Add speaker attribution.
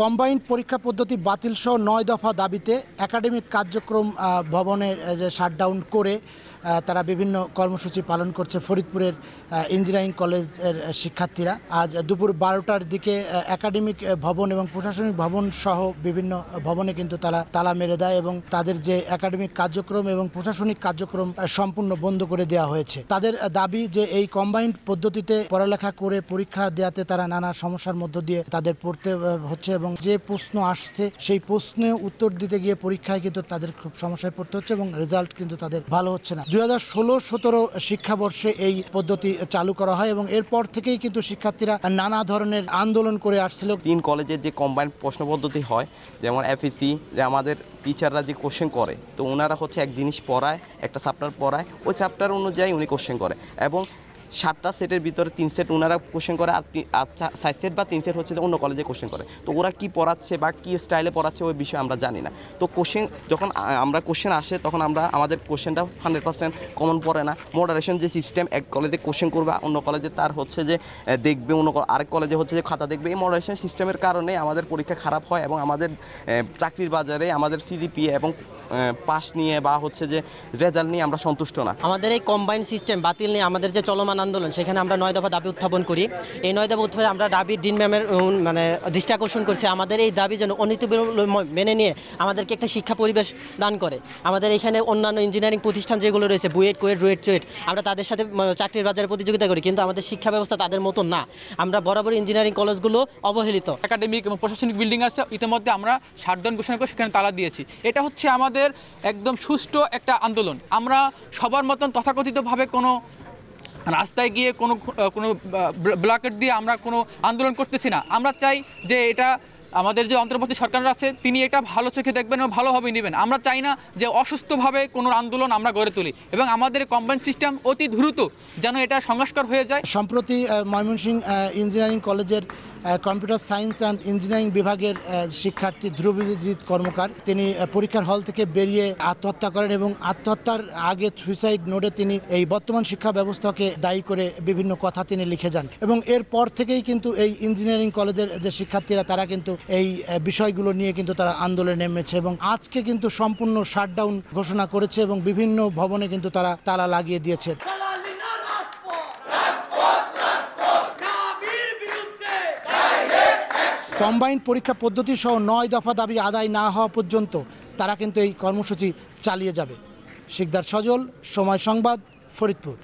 Speaker 1: Combined পরীক্ষা পদ্ধতি বাতিল সহ 9 দফা দাবিতে একাডেমিক কার্যক্রম ভবনের যে শাটডাউন করে তারা বিভিন্ন কর্মসূচি পালন করছে ফরিদপুরের ইঞ্জিনিয়ারিং কলেজের শিক্ষার্থীরা। আজ দুপুর 12টার দিকে একাডেমিক ভবন এবং প্রশাসনিক ভবন সহ বিভিন্ন ভবনে কিন্তু তারা তালা মেরে দেয় এবং তাদের যে একাডেমিক কার্যক্রম এবং প্রশাসনিক কার্যক্রম সম্পূর্ণ বন্ধ করে দেওয়া হয়েছে। তাদের দাবি যে এই কম্বাইন্ড পদ্ধতিতে পড়ালেখা করে পরীক্ষা দেওয়াতে তারা নানা সমস্যার মধ্য দিয়ে তাদের পড়তে হচ্ছে এবং যে প্রশ্ন আসছে সেই প্রশ্নে উত্তর দিতে গিয়ে পরীক্ষায় কিন্তু তাদের খুব সমস্যায় পড়তে হচ্ছে এবং রেজাল্ট কিন্তু তাদের ভালো হচ্ছে না। 2016-17 শিক্ষাবর্ষে এই পদ্ধতি চালু করা হয় এবং এরপর থেকেই কিন্তু শিক্ষার্থীরা নানা ধরনের আন্দোলন করে আসছিল।
Speaker 2: 3 কলেজের যে কম্বাইন্ড প্রশ্ন পদ্ধতি হয়, যেমন এফএসি, যে আমাদের টিচাররা যে কোশ্চেন করে, তো ওনারা হচ্ছে এক জিনিস পড়ায়, একটা চ্যাপ্টার পড়ায়, ওই চ্যাপ্টার অনুযায়ী উনি কোশ্চেন করে এবং 7টা সেটের ভিতরে 3 সেট ওনারা কোশ্চেন করে আর 4 সেট বা 3 সেট হচ্ছে অন্য কলেজে কোশ্চেন করে। তো ওরা কি পড়াচ্ছে বা কি স্টাইলে পড়াচ্ছে ওই বিষয়ে আমরা জানি না। তো কোশ্চেন যখন আমরা কোশ্চেন আসে তখন আমাদের কোশ্চেনটা 100% কমন পড়ে না। মডারেশন যে সিস্টেম, এক কলেজে কোশ্চেন করবে, অন্য কলেজে তার হচ্ছে যে দেখবে, আরেক কলেজে হচ্ছে যে খাতা দেখবে। এই মডারেশন সিস্টেমের কারণে আমাদের পরীক্ষা খারাপ হয় এবং আমাদের চাকরির বাজারে আমাদের সিজিপিএ এবং পাস নিয়ে বা হচ্ছে যে রেজাল্ট নিয়ে আমরা সন্তুষ্ট না।
Speaker 3: আমাদের এই কম্বাইন্ড সিস্টেম বাতিল নিয়ে আমাদের যে চলমান আন্দোলন, সেখানে আমরা 9 দফা দাবি উত্থাপন করি। এই 9 দফা উত্থাপনে আমরা দাবির ডিন ম্যামের দৃষ্টি আকর্ষণ করছি আমাদের এই দাবি যেন অনীতিবিলম্ব মেনে নিয়ে আমাদেরকে একটা শিক্ষা পরিবেশ দান করে। আমাদের এখানে অন্যান্য ইঞ্জিনিয়ারিং প্রতিষ্ঠান যেগুলো রয়েছে, বুয়েট, কুয়েট, রুয়েট, চুয়েট, আমরা তাদের সাথে চাকরির বাজারে প্রতিযোগিতা করি, কিন্তু আমাদের শিক্ষা ব্যবস্থা তাদের মতো না। আমরা বরাবর ইঞ্জিনিয়ারিং কলেজগুলো অবহেলিত।
Speaker 4: একাডেমিক এবং প্রশাসনিক বিল্ডিং আছে, ইতিমধ্যে আমরা শাটডাউন ঘোষণা করে সেখানে তালা দিয়েছি। এটা হচ্ছে আমাদের একদম সুষ্ঠু একটা আন্দোলন। আমরা সবার মতন তথাকথিতভাবে কোনো রাস্তায় গিয়ে কোনো ব্লকেট দিয়ে আমরা কোনো আন্দোলন করতেছি না। আমরা চাই যে এটা আমাদের যে অন্তর্বর্তী সরকার আছে তিনি এটা ভালো চোখে দেখবেন এবং ভালোভাবে নেবেন। আমরা চাই না যে অসুস্থভাবে কোনো আন্দোলন আমরা গড়ে তুলি এবং আমাদের কম্বাইন্ড সিস্টেম অতি দ্রুত যেন এটা সংস্কার হয়ে যায়।
Speaker 1: সম্প্রতি ময়মনসিংহ ইঞ্জিনিয়ারিং কলেজের কম্পিউটার সায়েন্স অ্যান্ড ইঞ্জিনিয়ারিং বিভাগের শিক্ষার্থী ধ্রুবজিৎ কর্মকার, তিনি পরীক্ষার হল থেকে বেরিয়ে আত্মহত্যা করেন এবং আত্মহত্যার আগে সুইসাইড নোটে তিনি এই বর্তমান শিক্ষা ব্যবস্থাকে দায়ী করে বিভিন্ন কথা তিনি লিখে যান এবং এরপর থেকেই কিন্তু এই ইঞ্জিনিয়ারিং কলেজের যে শিক্ষার্থীরা তারা কিন্তু এই বিষয়গুলো নিয়ে কিন্তু তারা আন্দোলনে নেমেছে এবং আজকে কিন্তু সম্পূর্ণ শাটডাউন ঘোষণা করেছে এবং বিভিন্ন ভবনে কিন্তু তারা তালা লাগিয়ে দিয়েছে। কম্বাইন্ড পরীক্ষা পদ্ধতি সহ 9 দফা দাবি আদায় না হওয়া পর্যন্ত তারা কিন্তু এই কর্মসূচি চালিয়ে যাবে। শিকদার সজল, সময় সংবাদ, ফরিদপুর।